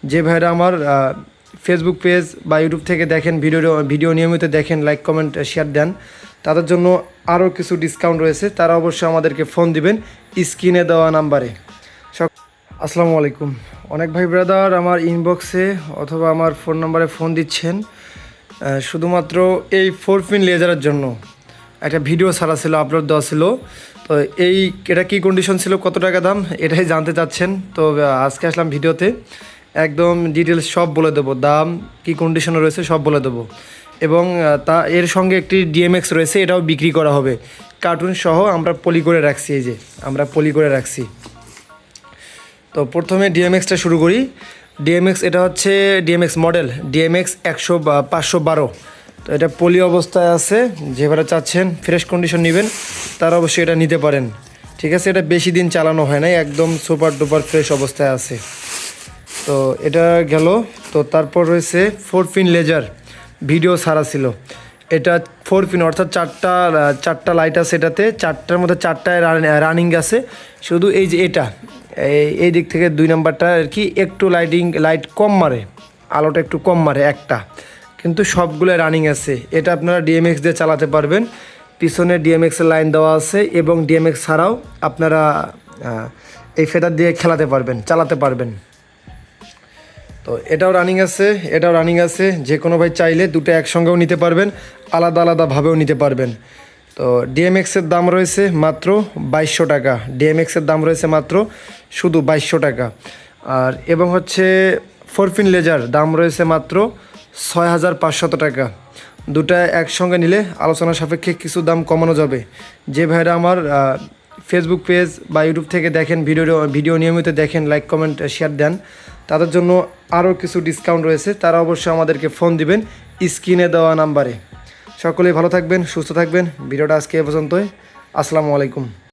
যে ভাইরা আমার ফেসবুক পেজ বা ইউটিউব থেকে দেখেন, ভিডিও নিয়মিত দেখেন, লাইক কমেন্ট শেয়ার দেন, তাদের জন্য আরও কিছু ডিসকাউন্ট রয়েছে। তারা অবশ্যই আমাদেরকে ফোন দিবেন স্ক্রিনে দেওয়া নাম্বারে। আসসালামু আলাইকুম। অনেক ভাই ব্রাদার আমার ইনবক্সে অথবা আমার ফোন নাম্বারে ফোন দিচ্ছেন শুধুমাত্র এই 4 পিন লেজারের জন্য। একটা ভিডিও ছাড়া ছিল, আপলোড দেওয়া ছিল, তো এটা কী কন্ডিশন ছিল, কত টাকা দাম, এটাই জানতে চাচ্ছেন। তো আজকে আসলাম ভিডিওতে, একদম ডিটেলস সব বলে দেবো, দাম কী কন্ডিশনে রয়েছে সব বলে দেবো। এবং এর সঙ্গে একটি ডিএমএক্স রয়েছে, এটাও বিক্রি করা হবে কার্টুন সহ। আমরা পলি করে রাখছি, এই যে আমরা পলি করে রাখছি। তো প্রথমে ডিএমএক্সটা শুরু করি। ডিএমএক্স এটা হচ্ছে ডিএমএক্স মডেল ডিএমএক্স 512। তো এটা পলি অবস্থায় আছে। যেভাবে চাচ্ছেন ফ্রেশ কন্ডিশন নেবেন তারা অবশ্যই এটা নিতে পারেন, ঠিক আছে। এটা বেশি দিন চালানো হয় নাই, একদম সুপার ডুপার ফ্রেশ অবস্থায় আছে। তো এটা গেল। তো তারপর রয়েছে 4 পিন লেজার, ভিডিও ছাড়া ছিল। এটা 4 পিন অর্থাৎ চারটা লাইট আছে এটাতে, চারটার মধ্যে চারটায় রানিং আছে। শুধু এই যে এটা এই দিক থেকে 2 নাম্বারটা আর কি একটু লাইট কম মারে, আলোটা একটু কম মারে একটা, কিন্তু সবগুলো রানিং আছে। এটা আপনারা ডিএমএক্স দিয়ে চালাতে পারবেন। পিছনে ডিএমএক্সের লাইন দেওয়া আছে এবং ডিএমএক্স ছাড়াও আপনারা এই ফেদার দিয়ে চালাতে পারবেন। তো এটাও রানিং আছে, যে কোনো ভাই চাইলে দুটো একসঙ্গেও নিতে পারবেন, আলাদাভাবেও নিতে পারবেন। তো ডিএমএক্সের দাম রয়েছে মাত্র 2200 টাকা। ডিএমএক্সের দাম রয়েছে মাত্র শুধু 2200 টাকা। আর এবং হচ্ছে 4 পিন লেজার দাম রয়েছে মাত্র 6500 টাকা। দুটা একসঙ্গে নিলে আলোচনা সাপেক্ষে কিছু দাম কমানো যাবে। যে ভাইরা আমার ফেসবুক পেজ বা ইউটিউব থেকে দেখেন, ভিডিও নিয়মিত দেখেন, লাইক কমেন্ট শেয়ার দেন, তাদের জন্য আরও কিছু ডিসকাউন্ট রয়েছে। তারা অবশ্যই আমাদেরকে ফোন দিবেন স্ক্রিনে দেওয়া নাম্বারে। সকলেই ভালো থাকবেন, সুস্থ থাকবেন। ভিডিওটা আজকে এ পর্যন্তই। আসসালামু আলাইকুম।